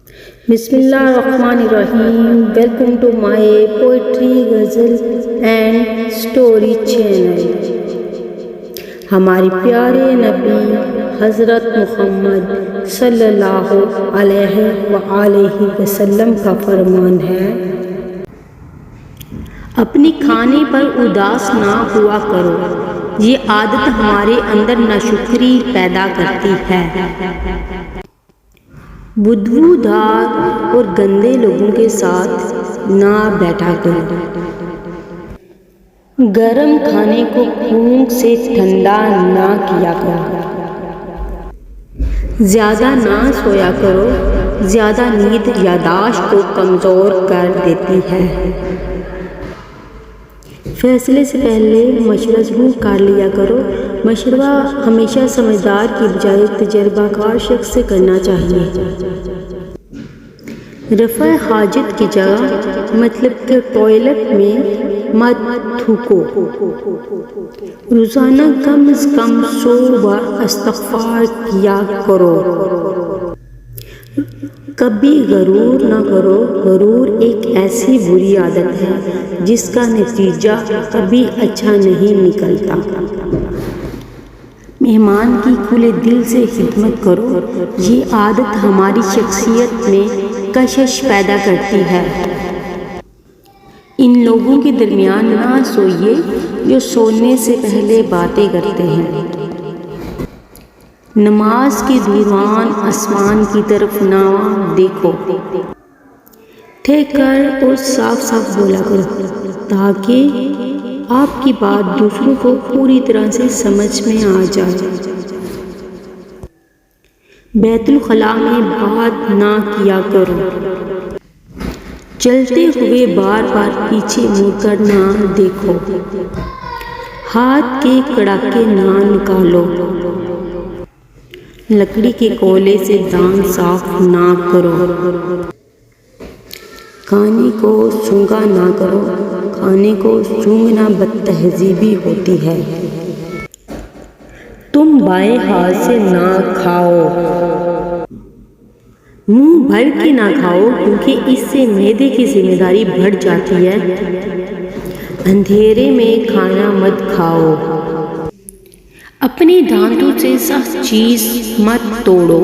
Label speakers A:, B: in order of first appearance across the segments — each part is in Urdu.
A: بسم اللہ الرحمن الرحیم. Welcome to my poetry ghazal and story channel. ہمارے پیارے نبی حضرت محمد صلی اللہ علیہ وآلہ وسلم کا فرمان ہے، اپنی کھانے پر اداس نہ ہوا کرو. یہ عادت ہمارے اندر ناشکری پیدا کرتی ہے. بدبودار اور گندے لوگوں کے ساتھ نہ بیٹھا کرو. گرم کھانے کو پھونک سے ٹھنڈا نہ کیا کرو. زیادہ نہ سویا کرو. زیادہ نیند یادداشت کو کمزور کر دیتی ہے. فیصلے سے پہلے مشورہ ضرور کر لیا کرو. مشورہ ہمیشہ سمجھدار کی بجائے تجربہ کار شخص سے کرنا چاہیے. رفع حاجت کی جگہ مطلب کہ ٹوائلٹ میں مت تھوکو. روزانہ کم از کم 100 بار استغفار کیا کرو. کبھی غرور نہ کرو. غرور ایک ایسی بری عادت ہے جس کا نتیجہ کبھی اچھا نہیں نکلتا. مہمان کی کھلے دل سے خدمت کرو. یہ عادت ہماری شخصیت میں کشش پیدا کرتی ہے. ان لوگوں کے درمیان نہ سوئیے جو سونے سے پہلے باتیں کرتے ہیں. نماز کے دوران آسمان کی طرف نہ دیکھو. ٹھیک کر اور صاف صاف بولا کرو تاکہ آپ کی بات دوسروں کو پوری طرح سے سمجھ میں آ جائے. بیت الخلاء میں بات نہ کیا کرو. چلتے ہوئے بار بار پیچھے مڑ کر نہ دیکھو. ہاتھ کے کڑاکے نہ نکالو. لکڑی کے کولے سے دانت صاف نہ کرو. کھانے کو سونگھا نہ کرو. کھانے کو سونگھنا بدتہذیبی ہوتی ہے. تم بائیں ہاتھ سے نہ کھاؤ. منہ بھر کے نہ کھاؤ کیونکہ اس سے معدے کی ذمہ داری بڑھ جاتی ہے. اندھیرے میں کھانا مت کھاؤ. اپنے دانتوں سے سخت چیز مت توڑو.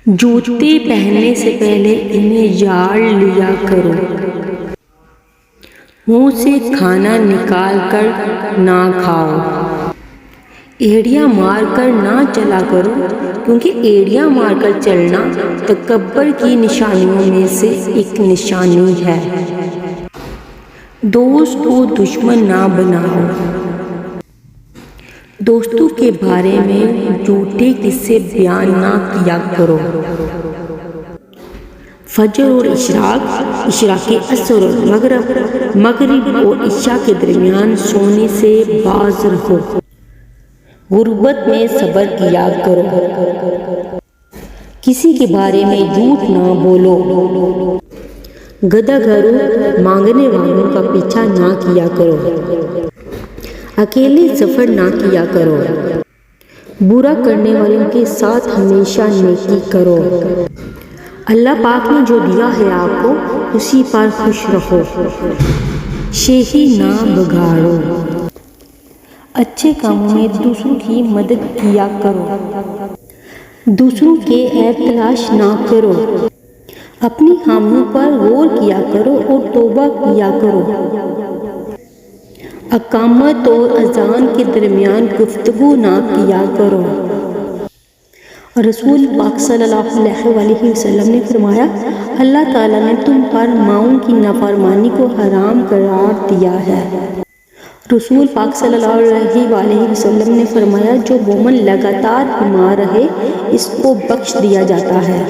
A: جوتے پہننے سے پہلے انہیں جاڑ لیا کرو. منہ سے کھانا نکال کر نہ کھاؤ. ایڑیاں مار کر نہ چلا کرو کیونکہ ایڑیاں مار کر چلنا تکبر کی نشانیوں میں سے ایک نشانی ہے. دوست کو دشمن نہ بناؤ. دوستوں کے بارے میں جھوٹے قصے بیان نہ کیا کرو. فجر اور اشراق عصر اور مغرب اور عشاء کے درمیان سونے سے باز رہو. غربت میں صبر کیا کرو. کسی کے بارے میں جھوٹ نہ بولو. گدھا گھرو مانگنے والوں کا پیچھا نہ کیا کرو. اکیلے سفر نہ کیا کرو. برا کرنے والوں کے ساتھ ہمیشہ نیکی کرو. اللہ پاک نے جو دیا ہے آپ کو اسی پر خوش رہو. شیخی نہ بگاڑو. اچھے کاموں میں دوسروں کی مدد کیا کرو. دوسروں کے عیب تلاش نہ کرو. اپنی خامیوں پر غور کیا کرو اور توبہ کیا کرو. اقامت اور اذان کے درمیان گفتگو نہ کیا کرو. رسول پاک صلی اللہ علیہ وآلہ وسلم نے فرمایا، اللہ تعالیٰ نے تم پر ماؤں کی نافرمانی کو حرام قرار دیا ہے. رسول پاک صلی اللہ علیہ وآلہ وسلم نے فرمایا، جو مومن لگاتار بیمار رہے اس کو بخش دیا جاتا ہے.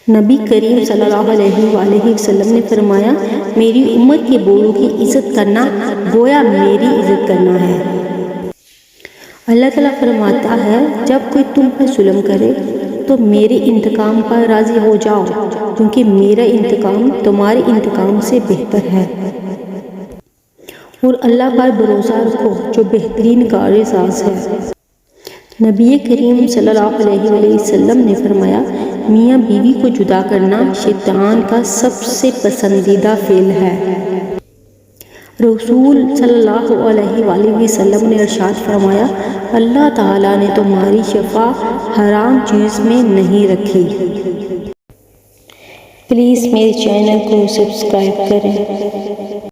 A: نبی کریم صلی اللہ علیہ وآلہ وسلم نے فرمایا، میری امت کے بوڑھوں کی عزت کرنا گویا میری عزت کرنا ہے. اللہ تعالیٰ فرماتا ہے، جب کوئی تم پر ظلم کرے تو میرے انتقام پر راضی ہو جاؤ کیونکہ میرا انتقام تمہارے انتقام سے بہتر ہے. اور اللہ پر بھروسہ رکھو جو بہترین کار ساز ہے. نبی کریم صلی اللہ علیہ وآلہ وسلم نے فرمایا، میاں بیوی کو جدا کرنا شیطان کا سب سے پسندیدہ فعل ہے۔ رسول صلی اللہ علیہ وآلہ وسلم نے ارشاد فرمایا، اللہ تعالیٰ نے تمہاری شفاء حرام چیز میں نہیں رکھی۔ پلیز میرے چینل کو سبسکرائب کریں۔